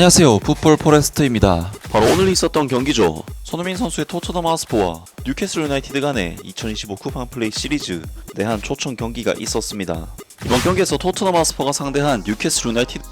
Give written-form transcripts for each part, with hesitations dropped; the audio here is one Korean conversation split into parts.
안녕하세요, 풋볼 포레스트입니다. 바로 오늘 있었던 경기죠. 손흥민 선수의 토트넘 하스포와 뉴캐슬 유나이티드 간의 2025 쿠팡 플레이 시리즈 내한 초청 경기가 있었습니다. 이번 경기에서 토트넘 하스포가 상대한 뉴캐슬 유나이티드,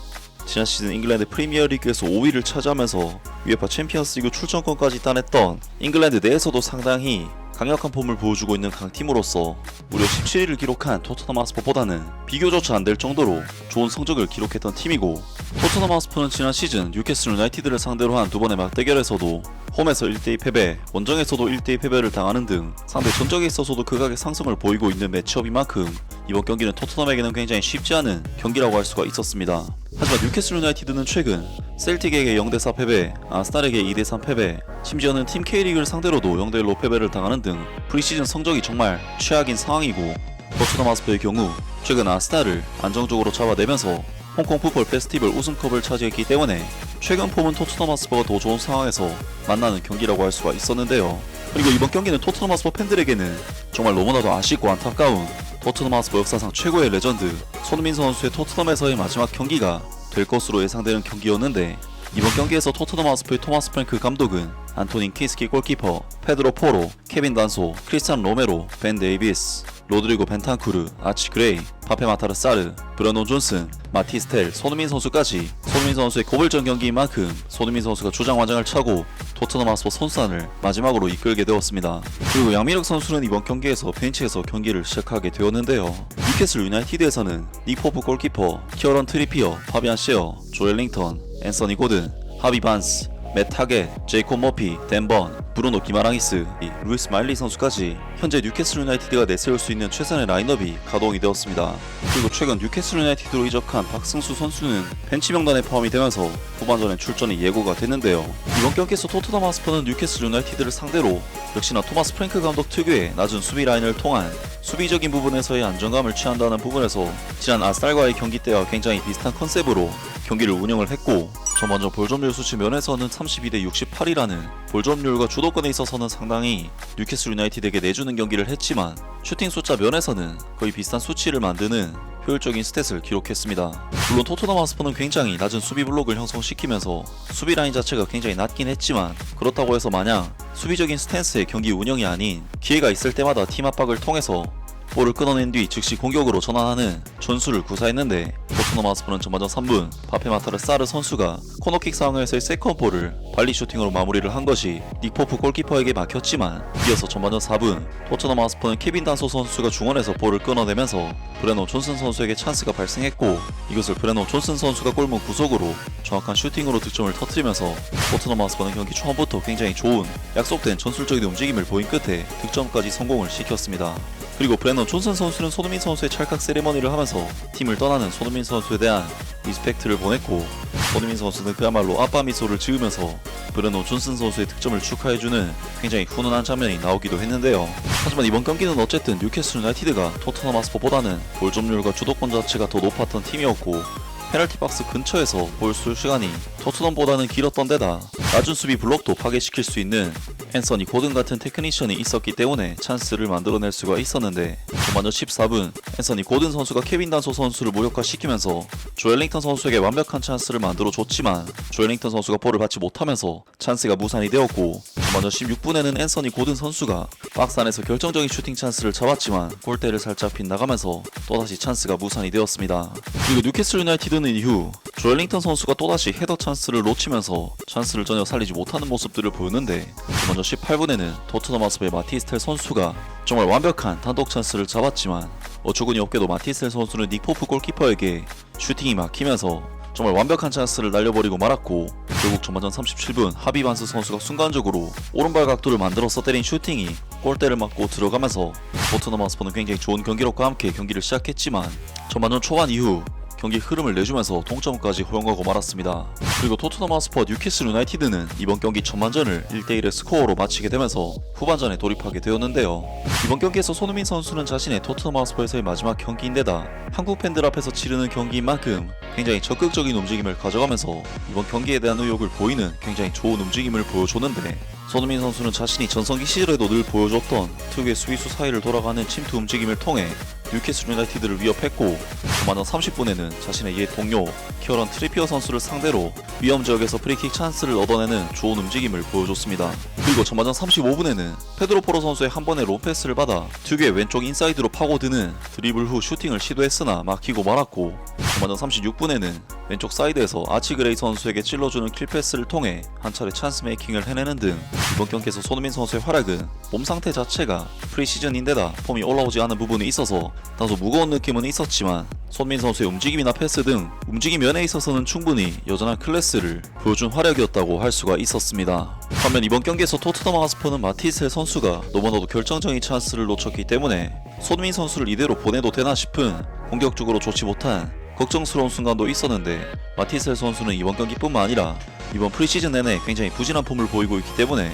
지난 시즌 잉글랜드 프리미어리그에서 5위를 차지하면서 UEFA 챔피언스리그 출전권까지 따냈던 잉글랜드 내에서도 상당히 강력한 폼을 보여주고 있는 강팀으로서 무려 17위를 기록한 토트넘 하스퍼보다는 비교조차 안 될 정도로 좋은 성적을 기록했던 팀이고, 토트넘 하스퍼는 지난 시즌 뉴캐슬 유나이티드를 상대로 한 두 번의 맞대결에서도 홈에서 1대2 패배, 원정에서도 1대2 패배를 당하는 등 상대 전적에 있어서도 극악의 상승을 보이고 있는 매치업인 만큼 이번 경기는 토트넘에게는 굉장히 쉽지 않은 경기라고 할 수가 있었습니다. 하지만 뉴캐슬 유나이티드는 최근 셀틱에게 0대4 패배, 아스날에게 2대3 패배, 심지어는 팀 K리그를 상대로도 0대1로 패배를 당하는 등 프리시즌 성적이 정말 최악인 상황이고, 토트넘 하스퍼의 경우 최근 아스날을 안정적으로 잡아내면서 홍콩 풋볼 페스티벌 우승컵을 차지했기 때문에 최근 폼은 토트넘 하스퍼가 더 좋은 상황에서 만나는 경기라고 할 수가 있었는데요. 그리고 이번 경기는 토트넘 하스퍼 팬들에게는 정말 너무나도 아쉽고 안타까운 토트넘 하스퍼 역사상 최고의 레전드 손흥민 선수의 토트넘에서의 마지막 경기가 될 것으로 예상되는 경기였는데, 이번 경기에서 토트넘 하스퍼의 토마스 프랭크 감독은 안토닌 키스키 골키퍼, 페드로 포로, 케빈 단소, 크리스찬 로메로, 벤 데이비스, 로드리고 벤탄쿠르, 아치 그레이, 파페 마타르 사르, 브레논 존슨, 마티스텔, 손흥민 선수까지 손흥민 선수의 고별전 경기인 만큼 손흥민 선수가 주장완장을 차고 토트넘 하스퍼 선수단을 마지막으로 이끌게 되었습니다. 그리고 양민혁 선수는 이번 경기에서 벤치에서 경기를 시작하게 되었는데요. 뉴캐슬 유나이티드에서는 닉 포프 골키퍼, 키어런 트리피어, 파비안 셰어, 조엘 링턴, 앤서니 고든, 하비 반스, 맷 타겟, 제이콥 머피, 댄 번, 브루노 기마랑이스, 루이스 마일리 선수까지 현재 뉴캐슬 유나이티드가 내세울 수 있는 최선의 라인업이 가동이 되었습니다. 그리고 최근 뉴캐슬 유나이티드로 이적한 박승수 선수는 벤치 명단에 포함이 되면서 후반전에 출전이 예고가 됐는데요. 이번 경기에서 토트넘 하스퍼는 뉴캐슬 유나이티드를 상대로 역시나 토마스 프랭크 감독 특유의 낮은 수비 라인을 통한 수비적인 부분에서의 안정감을 취한다는 부분에서 지난 아스날과의 경기 때와 굉장히 비슷한 컨셉으로 경기를 운영을 했고, 전반전 볼점률 수치 면에서는 32대 68이라는 볼점률과 주도권에 있어서는 상당히 뉴캐슬 유나이티드에게 내주는 경기를 했지만, 슈팅 숫자 면에서는 거의 비슷한 수치를 만드는 효율적인 스탯을 기록했습니다. 물론 토트넘 하스퍼는 굉장히 낮은 수비 블록을 형성시키면서 수비 라인 자체가 굉장히 낮긴 했지만, 그렇다고 해서 마냥 수비적인 스탠스의 경기 운영이 아닌 기회가 있을 때마다 팀 압박을 통해서 볼을 끊어낸 뒤 즉시 공격으로 전환하는 전술을 구사했는데, 토트넘 하스퍼는 전반전 3분 파페 마타르 사르 선수가 코너킥 상황에서의 세컨볼을 발리 슈팅으로 마무리를 한 것이 닉 포프 골키퍼에게 막혔지만, 이어서 전반전 4분 토트넘 하스퍼는 케빈 단소 선수가 중원에서 볼을 끊어내면서 브레논 존슨 선수에게 찬스가 발생했고, 이것을 브레논 존슨 선수가 골문 구석으로 정확한 슈팅으로 득점을 터뜨리면서 토트넘 하스퍼는 경기 초반부터 굉장히 좋은 약속된 전술적인 움직임을 보인 끝에 득점까지 성공을 시켰습니다. 그리고 브레논 존슨 선수는 손흥민 선수의 찰칵 세리머니를 하면서 팀을 떠나는 손흥민 선수에 대한 리스펙트를 보냈고, 손흥민 선수는 그야말로 아빠 미소를 지으면서 브레논 존슨 선수의 득점을 축하해주는 굉장히 훈훈한 장면이 나오기도 했는데요. 하지만 이번 경기는 어쨌든 뉴캐슬 유나이티드가 토트넘 하스퍼보다는 볼 점유율과 주도권 자체가 더 높았던 팀이었고, 페널티 박스 근처에서 볼 쏠 시간이 토트넘보다는 길었던 데다 낮은 수비 블록도 파괴시킬 수 있는 앤서니 고든 같은 테크니션이 있었기 때문에 찬스를 만들어낼 수가 있었는데, 전반전 14분 앤서니 고든 선수가 케빈 단소 선수를 무력화시키면서 조엘링턴 선수에게 완벽한 찬스를 만들어줬지만, 조엘링턴 선수가 볼을 받지 못하면서 찬스가 무산이 되었고, 전반전 16분에는 앤서니 고든 선수가 박스 안에서 결정적인 슈팅 찬스를 잡았지만 골대를 살짝 빗나가면서 또다시 찬스가 무산이 되었습니다. 그리고 뉴캐슬 유나이티드는 이후 조엘링턴 선수가 또다시 헤더 찬스를 놓치면서 찬스를 전혀 살리지 못하는 모습들을 보였는데, 먼저 18분에는 토트넘 하스퍼의 마티스텔 선수가 정말 완벽한 단독 찬스를 잡았지만 어처구니 없게도 마티스텔 선수는 닉 포프 골키퍼에게 슈팅이 막히면서 정말 완벽한 찬스를 날려버리고 말았고, 결국 전반전 37분 하비 반스 선수가 순간적으로 오른발 각도를 만들어서 때린 슈팅이 골대를 맞고 들어가면서 토트넘 하스퍼는 굉장히 좋은 경기력과 함께 경기를 시작했지만, 전반전 초반 이후 경기 흐름을 내주면서 동점까지 허용하고 말았습니다. 그리고 토트넘 하스퍼와 뉴캐슬 유나이티드는 이번 경기 전반전을 1대1의 스코어로 마치게 되면서 후반전에 돌입하게 되었는데요. 이번 경기에서 손흥민 선수는 자신의 토트넘 하스퍼에서의 마지막 경기인데다 한국 팬들 앞에서 치르는 경기인 만큼 굉장히 적극적인 움직임을 가져가면서 이번 경기에 대한 의욕을 보이는 굉장히 좋은 움직임을 보여줬는데, 손흥민 선수는 자신이 전성기 시절에도 늘 보여줬던 특유의 수비수 사이를 돌아가는 침투 움직임을 통해 뉴캐슬 유나이티드를 위협했고 전반전 30분에는 자신의 옛 동료 키어런 트리피어 선수를 상대로 위험 지역에서 프리킥 찬스를 얻어내는 좋은 움직임을 보여줬습니다. 그리고 전반전 35분에는 페드로 포로 선수의 한 번의 롱패스를 받아 특유의 왼쪽 인사이드로 파고드는 드리블 후 슈팅을 시도했으나 막히고 말았고, 전반전 36분에는 왼쪽 사이드에서 아치 그레이 선수에게 찔러주는 킬패스를 통해 한 차례 찬스 메이킹을 해내는 등 이번 경기에서 손흥민 선수의 활약은 몸 상태 자체가 프리시즌인데다 폼이 올라오지 않은 부분이 있어서 다소 무거운 느낌은 있었지만 손흥민 선수의 움직임이나 패스 등 움직임 면에 있어서는 충분히 여전한 클래스를 보여준 활약이었다고 할 수가 있었습니다. 반면 이번 경기에서 토트넘 하스퍼는 마티셀 선수가 너무나도 결정적인 찬스를 놓쳤기 때문에 손흥민 선수를 이대로 보내도 되나 싶은 공격적으로 좋지 못한 걱정스러운 순간도 있었는데, 마티셀 선수는 이번 경기뿐만 아니라 이번 프리시즌 내내 굉장히 부진한 폼을 보이고 있기 때문에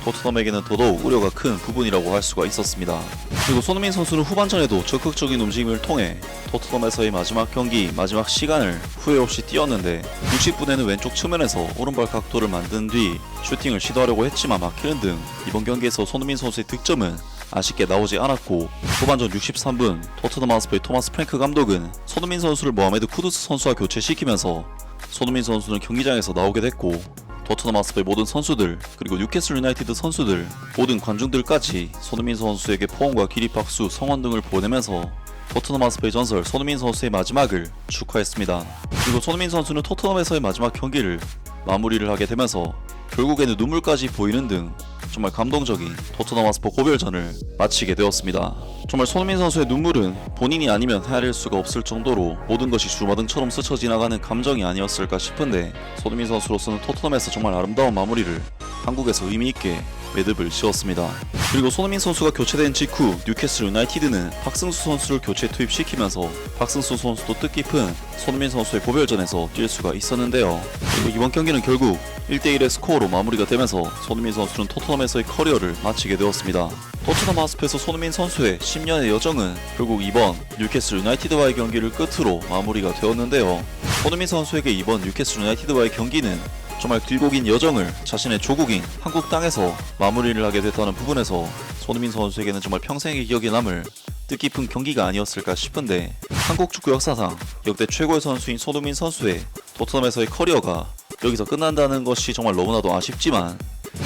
토트넘에게는 더더욱 우려가 큰 부분이라고 할 수가 있었습니다. 그리고 손흥민 선수는 후반전에도 적극적인 움직임을 통해 토트넘에서의 마지막 경기, 마지막 시간을 후회 없이 뛰었는데 60분에는 왼쪽 측면에서 오른발 각도를 만든 뒤 슈팅을 시도하려고 했지만 막히는 등 이번 경기에서 손흥민 선수의 득점은 아쉽게 나오지 않았고, 후반전 63분 토트넘 하스퍼의 토마스 프랭크 감독은 손흥민 선수를 모하메드 쿠두스 선수와 교체시키면서 손흥민 선수는 경기장에서 나오게 됐고, 토트넘 하스퍼의 모든 선수들 그리고 뉴캐슬 유나이티드 선수들 모든 관중들까지 손흥민 선수에게 포옹과 기립박수, 성원 등을 보내면서 토트넘 하스퍼의 전설 손흥민 선수의 마지막을 축하했습니다. 그리고 손흥민 선수는 토트넘에서의 마지막 경기를 마무리를 하게 되면서 결국에는 눈물까지 보이는 등 정말 감동적인 토트넘 하스퍼 고별전을 마치게 되었습니다. 정말 손흥민 선수의 눈물은 본인이 아니면 헤아릴 수가 없을 정도로 모든 것이 주마등처럼 스쳐 지나가는 감정이 아니었을까 싶은데, 손흥민 선수로서는 토트넘에서 정말 아름다운 마무리를 한국에서 의미있게 매듭을 지었습니다. 그리고 손흥민 선수가 교체된 직후 뉴캐슬 유나이티드는 박승수 선수를 교체 투입시키면서 박승수 선수도 뜻깊은 손흥민 선수의 고별전에서 뛸 수가 있었는데요. 그리고 이번 경기는 결국 1대1의 스코어로 마무리가 되면서 손흥민 선수는 토트넘에서의 커리어를 마치게 되었습니다. 토트넘 하스퍼에서 손흥민 선수의 10년의 여정은 결국 이번 뉴캐슬 유나이티드와의 경기를 끝으로 마무리가 되었는데요. 손흥민 선수에게 이번 뉴캐슬 유나이티드와의 경기는 정말 길고 긴 여정을 자신의 조국인 한국 땅에서 마무리를 하게 됐다는 부분에서 손흥민 선수에게는 정말 평생의 기억에 남을 뜻깊은 경기가 아니었을까 싶은데, 한국 축구 역사상 역대 최고의 선수인 손흥민 선수의 토트넘에서의 커리어가 여기서 끝난다는 것이 정말 너무나도 아쉽지만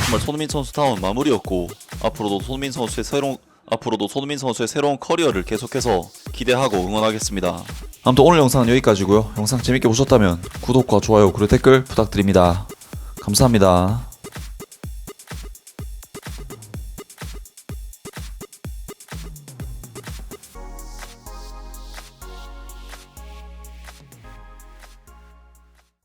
정말 손흥민 선수다운 마무리였고, 앞으로도 손흥민 선수의 새로운 커리어를 계속해서 기대하고 응원하겠습니다. 아무튼 오늘 영상은 여기까지고요. 영상 재밌게 보셨다면 구독과 좋아요 그리고 댓글 부탁드립니다. 감사합니다.